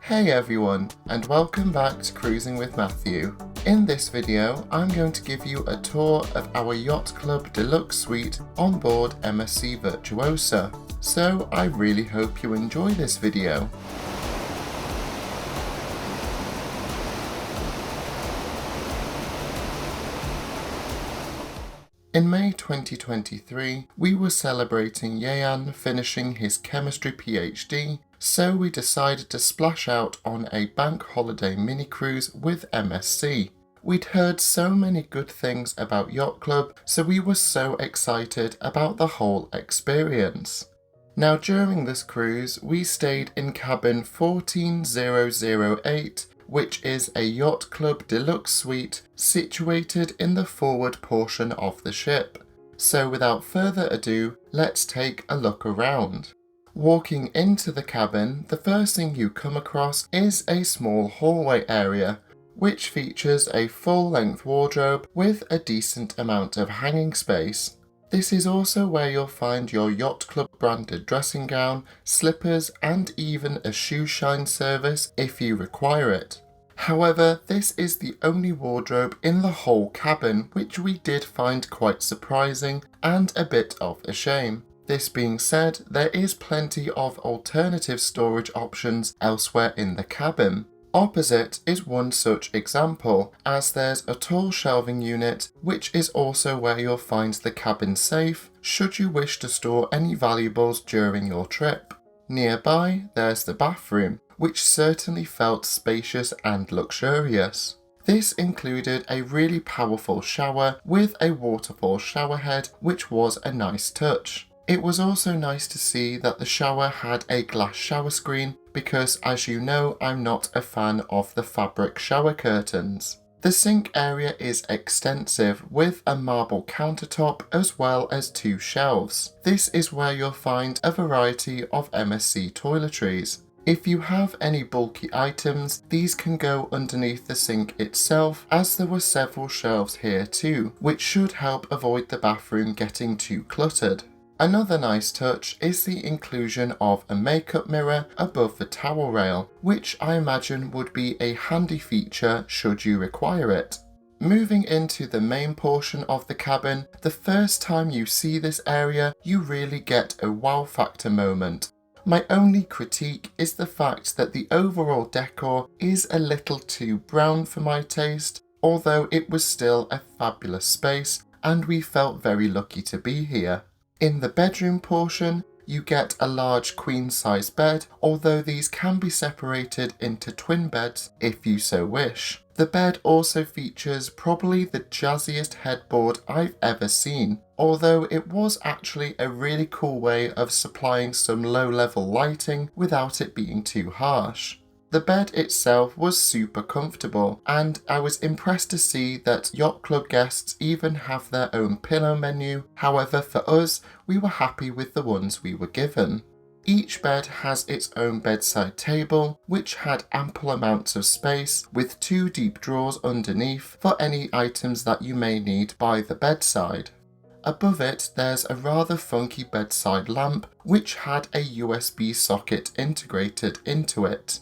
Hey everyone, and welcome back to Cruising with Matthew. In this video, I'm going to give you a tour of our Yacht Club Deluxe Suite on board MSC Virtuosa, so I really hope you enjoy this video. In May 2023, we were celebrating Yayan finishing his chemistry PhD, so we decided to splash out on a bank holiday mini cruise with MSC. We'd heard so many good things about Yacht Club, so we were so excited about the whole experience. Now during this cruise, we stayed in cabin 14008, which is a Yacht Club Deluxe Suite situated in the forward portion of the ship. So without further ado, let's take a look around. Walking into the cabin, the first thing you come across is a small hallway area, which features a full-length wardrobe with a decent amount of hanging space. This is also where you'll find your Yacht Club branded dressing gown, slippers, and even a shoe shine service if you require it. However, this is the only wardrobe in the whole cabin, which we did find quite surprising and a bit of a shame. This being said, there is plenty of alternative storage options elsewhere in the cabin. Opposite is one such example, as there's a tall shelving unit, which is also where you'll find the cabin safe, should you wish to store any valuables during your trip. Nearby, there's the bathroom, which certainly felt spacious and luxurious. This included a really powerful shower with a waterfall shower head, which was a nice touch. It was also nice to see that the shower had a glass shower screen because, as you know, I'm not a fan of the fabric shower curtains. The sink area is extensive with a marble countertop as well as two shelves. This is where you'll find a variety of MSC toiletries. If you have any bulky items, these can go underneath the sink itself, as there were several shelves here too, which should help avoid the bathroom getting too cluttered. Another nice touch is the inclusion of a makeup mirror above the towel rail, which I imagine would be a handy feature should you require it. Moving into the main portion of the cabin, the first time you see this area, you really get a wow factor moment. My only critique is the fact that the overall decor is a little too brown for my taste, although it was still a fabulous space and we felt very lucky to be here. In the bedroom portion, you get a large queen-size bed, although these can be separated into twin beds if you so wish. The bed also features probably the jazziest headboard I've ever seen, although it was actually a really cool way of supplying some low-level lighting without it being too harsh. The bed itself was super comfortable, and I was impressed to see that Yacht Club guests even have their own pillow menu. However, for us, we were happy with the ones we were given. Each bed has its own bedside table, which had ample amounts of space, with two deep drawers underneath for any items that you may need by the bedside. Above it, there's a rather funky bedside lamp, which had a USB socket integrated into it.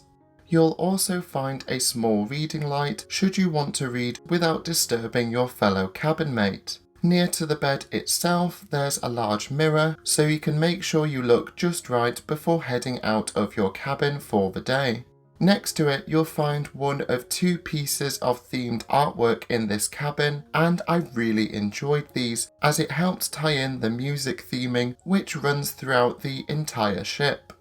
You'll also find a small reading light should you want to read without disturbing your fellow cabin mate. Near to the bed itself, there's a large mirror, so you can make sure you look just right before heading out of your cabin for the day. Next to it, you'll find one of two pieces of themed artwork in this cabin, and I really enjoyed these as it helped tie in the music theming which runs throughout the entire ship.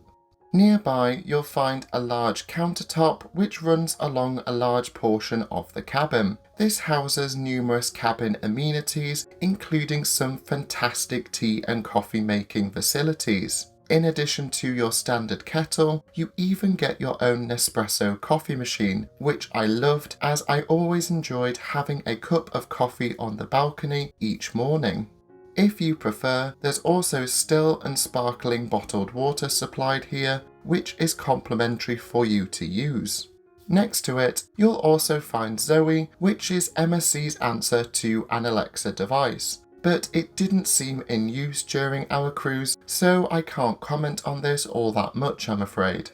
Nearby, you'll find a large countertop which runs along a large portion of the cabin. This houses numerous cabin amenities, including some fantastic tea and coffee making facilities. In addition to your standard kettle, you even get your own Nespresso coffee machine, which I loved as I always enjoyed having a cup of coffee on the balcony each morning. If you prefer, there's also still and sparkling bottled water supplied here, which is complimentary for you to use. Next to it, you'll also find Zoe, which is MSC's answer to an Alexa device, but it didn't seem in use during our cruise, so I can't comment on this all that much, I'm afraid.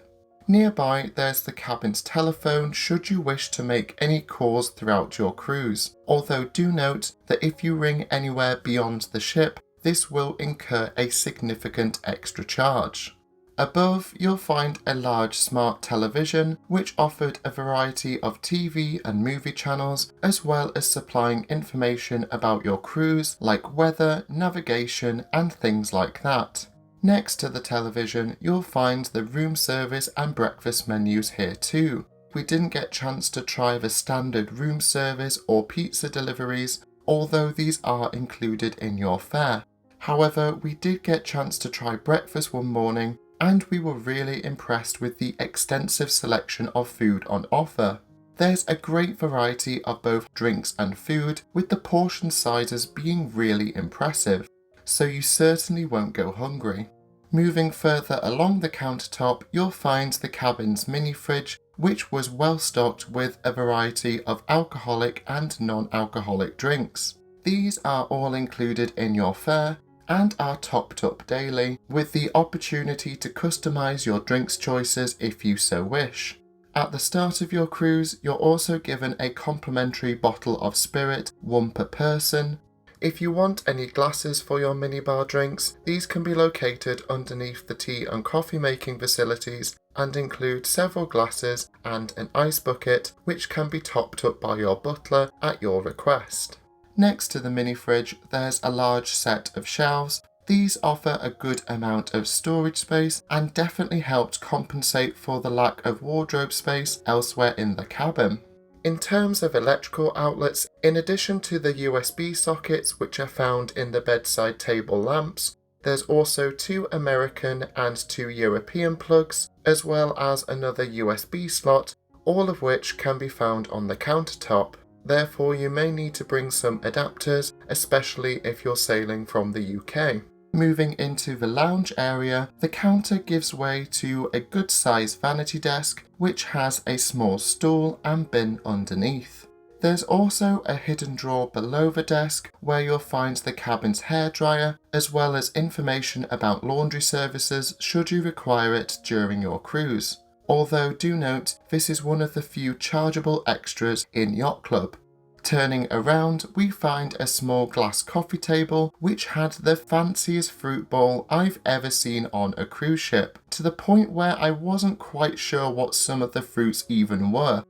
Nearby there's the cabin's telephone should you wish to make any calls throughout your cruise, although do note that if you ring anywhere beyond the ship, this will incur a significant extra charge. Above, you'll find a large smart television which offered a variety of TV and movie channels, as well as supplying information about your cruise like weather, navigation and things like that. Next to the television, you'll find the room service and breakfast menus here too. We didn't get a chance to try the standard room service or pizza deliveries, although these are included in your fare. However, we did get a chance to try breakfast one morning, and we were really impressed with the extensive selection of food on offer. There's a great variety of both drinks and food, with the portion sizes being really impressive, so you certainly won't go hungry. Moving further along the countertop, you'll find the cabin's mini fridge, which was well stocked with a variety of alcoholic and non-alcoholic drinks. These are all included in your fare and are topped up daily, with the opportunity to customize your drinks choices if you so wish. At the start of your cruise, you're also given a complimentary bottle of spirit, one per person. If you want any glasses for your minibar drinks, these can be located underneath the tea and coffee making facilities and include several glasses and an ice bucket which can be topped up by your butler at your request. Next to the mini fridge, there's a large set of shelves. These offer a good amount of storage space and definitely helped compensate for the lack of wardrobe space elsewhere in the cabin. In terms of electrical outlets, in addition to the USB sockets which are found in the bedside table lamps, there's also 2 American and 2 European plugs, as well as another USB slot, all of which can be found on the countertop. Therefore, you may need to bring some adapters, especially if you're sailing from the UK. Moving into the lounge area, the counter gives way to a good sized vanity desk which has a small stool and bin underneath. There's also a hidden drawer below the desk where you'll find the cabin's hairdryer, as well as information about laundry services should you require it during your cruise. Although do note, this is one of the few chargeable extras in Yacht Club. Turning around, we find a small glass coffee table which had the fanciest fruit bowl I've ever seen on a cruise ship, to the point where I wasn't quite sure what some of the fruits even were.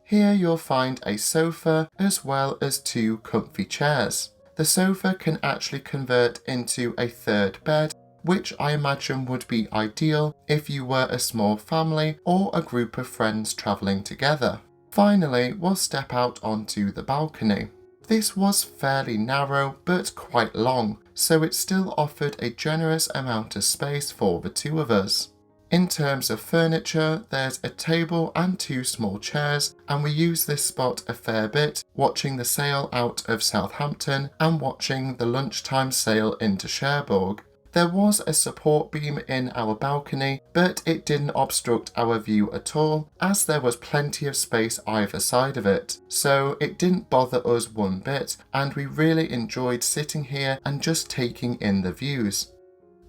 Here you'll find a sofa as well as 2 comfy chairs. The sofa can actually convert into a third bed, which I imagine would be ideal if you were a small family or a group of friends travelling together. Finally, we'll step out onto the balcony. This was fairly narrow but quite long, so it still offered a generous amount of space for the 2 of us. In terms of furniture, there's a table and 2 small chairs, and we use this spot a fair bit, watching the sail out of Southampton and watching the lunchtime sail into Cherbourg. There was a support beam in our balcony, but it didn't obstruct our view at all, as there was plenty of space either side of it, so it didn't bother us one bit, and we really enjoyed sitting here and just taking in the views.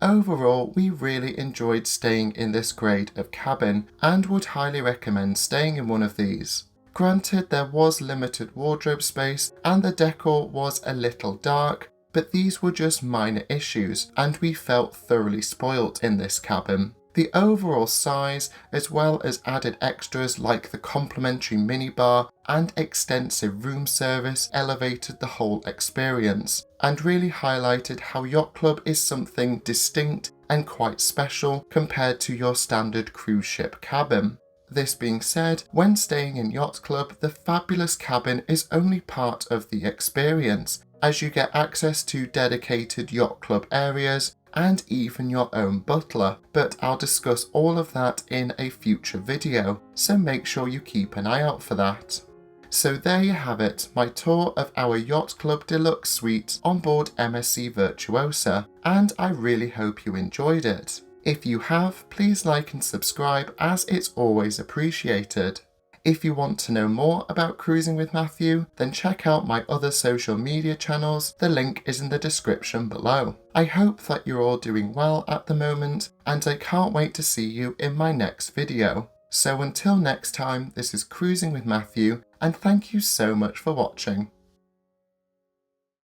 Overall, we really enjoyed staying in this grade of cabin and would highly recommend staying in one of these. Granted, there was limited wardrobe space and the decor was a little dark, but these were just minor issues and we felt thoroughly spoilt in this cabin. The overall size, as well as added extras like the complimentary minibar and extensive room service, elevated the whole experience and really highlighted how Yacht Club is something distinct and quite special compared to your standard cruise ship cabin. This being said, when staying in Yacht Club, the fabulous cabin is only part of the experience, as you get access to dedicated Yacht Club areas and even your own butler, but I'll discuss all of that in a future video, so make sure you keep an eye out for that. So there you have it, my tour of our Yacht Club Deluxe Suite on board MSC Virtuosa, and I really hope you enjoyed it. If you have, please like and subscribe as it's always appreciated. If you want to know more about cruising with Matthew, then check out my other social media channels. The link is in the description below. I hope that you're all doing well at the moment, and I can't wait to see you in my next video. So until next time, this is Cruising with Matthew, and thank you so much for watching.